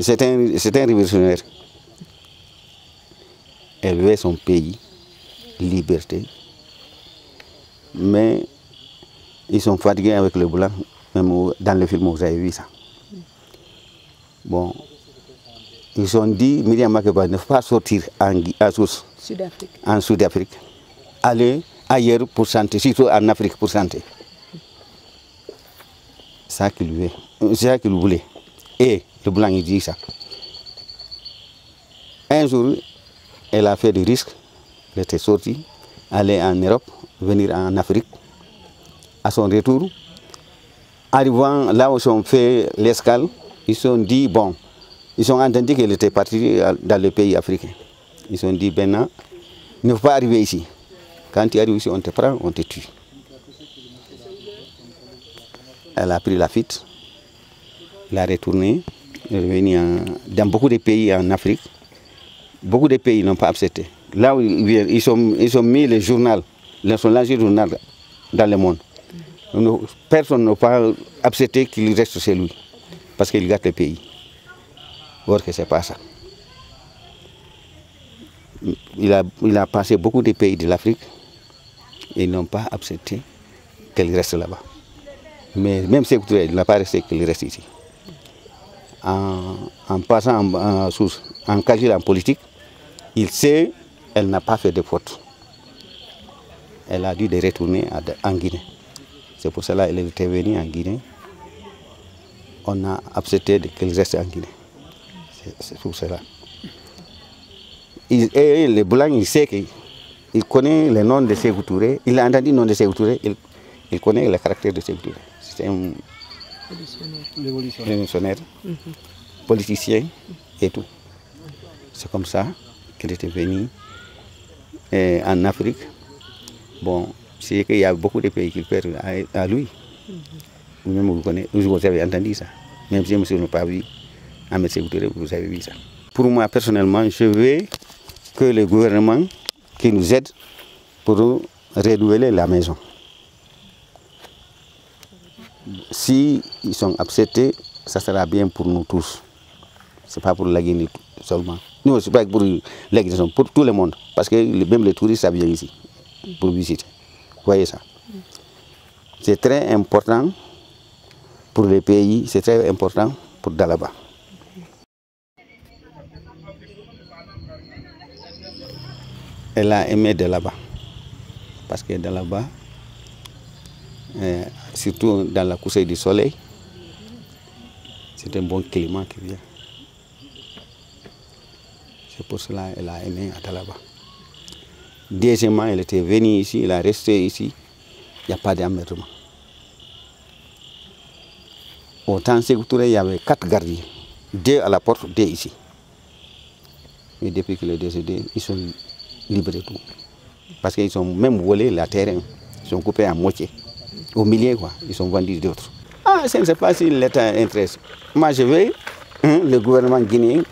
C'est un révolutionnaire. Elle veut son pays, liberté. Mais ils sont fatigués avec le blanc. Même dans le film, vous avez vu ça. Bon, ils ont dit, Myriam Makeba ne faut pas sortir en Sud-Afrique. Aller ailleurs pour santé, surtout en Afrique pour santé. C'est ça qu'il voulait. Et le blanc, il dit ça. Un jour, elle a fait des risques. Elle était sortie, aller en Europe, venir en Afrique. À son retour, arrivant là où ils ont fait l'escale, ils se sont dit, bon, ils ont entendu qu'elle était partie dans le pays africain. Ils se sont dit, maintenant, il ne faut pas arriver ici. Quand tu arrives ici, on te prend, on te tue. Elle a pris la fuite, elle a retourné, elle est revenue dans beaucoup de pays en Afrique. Beaucoup de pays n'ont pas accepté. Là où ils viennent, ils ont mis le journal, le journal dans le monde. Personne n'a pas accepté qu'il reste chez lui, parce qu'il gâte le pays. Or que ce n'est pas ça. Il a passé beaucoup de pays de l'Afrique et ils n'ont pas accepté qu'elle reste là-bas. Mais même Sékou Touré, il n'a pas resté qu'il reste ici. En passant en calcul en politique, il sait qu'elle n'a pas fait de faute. Elle a dû retourner en Guinée. C'est pour cela qu'elle était venue en Guinée. On a accepté qu'elle reste en Guinée. C'est pour cela. Et le blanc, il sait qu'il connaît le nom de Sékou Touré. Il a entendu le nom de Sékou Touré. Il connaît le caractère de Sékou Touré. C'est un révolutionnaire, politicien et tout. C'est comme ça qu'il était venu en Afrique. Bon, c'est qu'il y a beaucoup de pays qui perdent à lui. Vous-même, vous avez entendu ça. Même si vous n'avez pas vu Ahmed Sékou Touré, vous avez vu ça. Pour moi, personnellement, je veux que le gouvernement qui nous aide pour renouveler la maison. Si ils sont acceptés, ça sera bien pour nous tous. Ce n'est pas pour la Guinée seulement. Non, ce n'est pas pour la Guinée, pour tout le monde. Parce que même les touristes, ça vient ici pour visiter. Vous voyez ça? C'est très important pour les pays, c'est très important pour Dalaba. Elle a aimé Dalaba. Parce que Dalaba, surtout dans la couche du soleil, c'est un bon climat qui vient. C'est pour cela qu'elle a aimé Dalaba. Deuxièmement, elle était venue ici, elle a resté ici, il n'y a pas d'emmerdement. Au temps Sékou Touré, il y avait 4 gardiens, 2 à la porte, 2 ici. Mais depuis qu'il est décédé, ils sont libérés tout. Parce qu'ils ont même volé la terre, ils sont coupés à moitié. Au milieu, quoi, ils sont vendus d'autres. Ah, je ne sais pas si l'État intéresse. Moi, je veux le gouvernement guinéen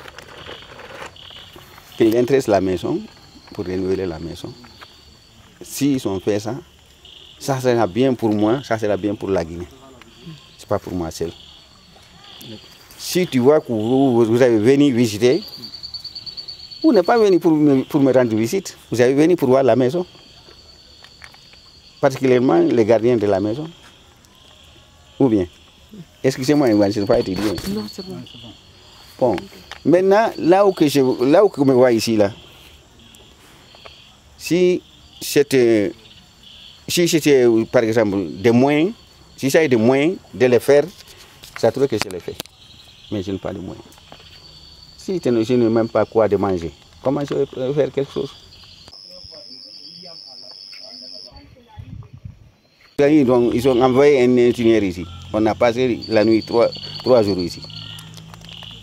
qu'il intéresse la maison pour renouveler la maison. S'ils ont fait ça, ça sera bien pour moi, ça sera bien pour la Guinée. Ce n'est pas pour moi seul. Si tu vois que vous avez venu visiter, vous n'êtes pas venu pour me rendre visite, vous avez venu pour voir la maison. Particulièrement les gardiens de la maison. Ou bien, excusez-moi, je ne sais pas étudier. Non, c'est bon. Bon, maintenant, là où je me vois ici, là, si c'était, par exemple, des moyens, si ça a des moyens de le faire, ça trouve que je le fais. Mais je n'ai pas de moyens. Si je n'ai même pas quoi de manger, comment je vais faire quelque chose? Ils ont envoyé un ingénieur ici. On a passé la nuit 3 jours ici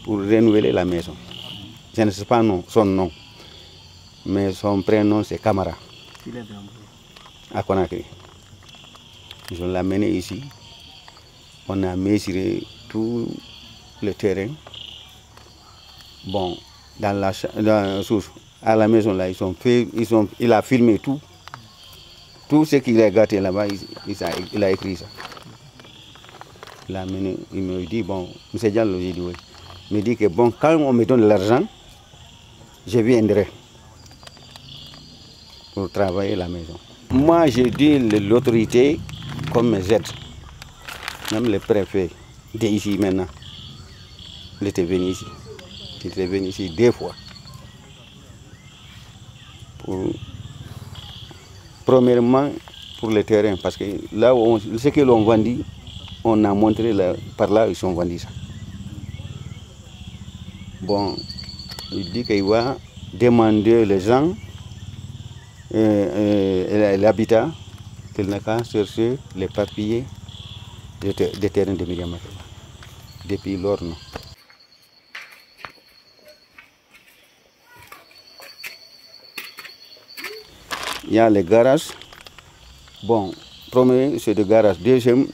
pour renouveler la maison. Je ne sais pas son nom, mais son prénom c'est Camara. À Conakry. Ils ont l'amené ici. On a mesuré tout le terrain. Bon, à la maison là, il a filmé tout. Tout ce qu'il a gâté là-bas, il a écrit ça. Il a amené, il me dit, bon, M. Diallo, j'ai dit oui. me dit que bon, quand on me donne l'argent, je viendrai pour travailler à la maison. Moi, je dis l'autorité comme mes aides, même le préfet d'ici maintenant, il était venu ici. Il était venu ici 2 fois. Premièrement, pour le terrain, parce que là où ce que l'on vendit, on a montré là, par là ils sont vendus ça. Bon, il dit qu'il va demander les gens l'habitat, qu'il n'a qu'à chercher les papiers des terrains de Myriam Makeba. Depuis lors, non. Il y a les garages. Bon, premier, c'est des garages. Deuxième,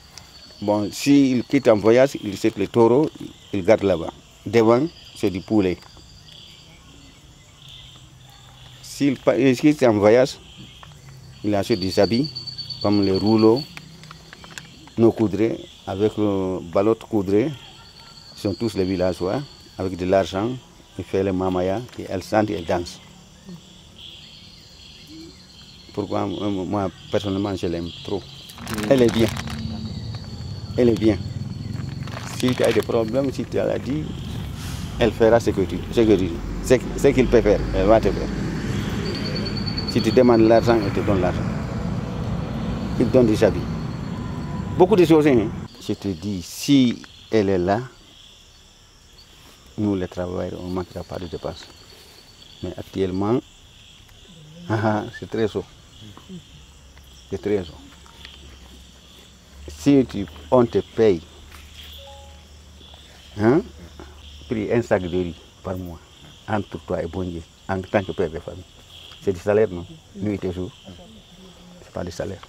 bon, s'il quitte en voyage, il sait que les taureaux, il garde là-bas. Devant, c'est du poulet. S'il quitte en voyage, il achète des habits, comme les rouleaux, nos coudrés, avec le ballot coudré. Ils sont tous les villageois, avec de l'argent. Il fait les mamaya, et elles chantent et elles dansent. Pourquoi moi, personnellement, je l'aime trop. Elle est bien. Elle est bien. Si tu as des problèmes, si tu as dit, elle fera ce qu'il peut faire. Elle va te faire. Si tu demandes l'argent, elle te donne l'argent. Il te donne des habits. Beaucoup de choses. Hein. Je te dis, si elle est là, nous les travailleurs, on ne manquera pas de dépenses. Mais actuellement, c'est très chaud. C'est très chaud. Si on te paye, hein, pris un sac de riz par mois, entre toi et bon Dieu, en tant que père de famille, c'est du salaire, non? Nuit et jour, c'est pas du salaire.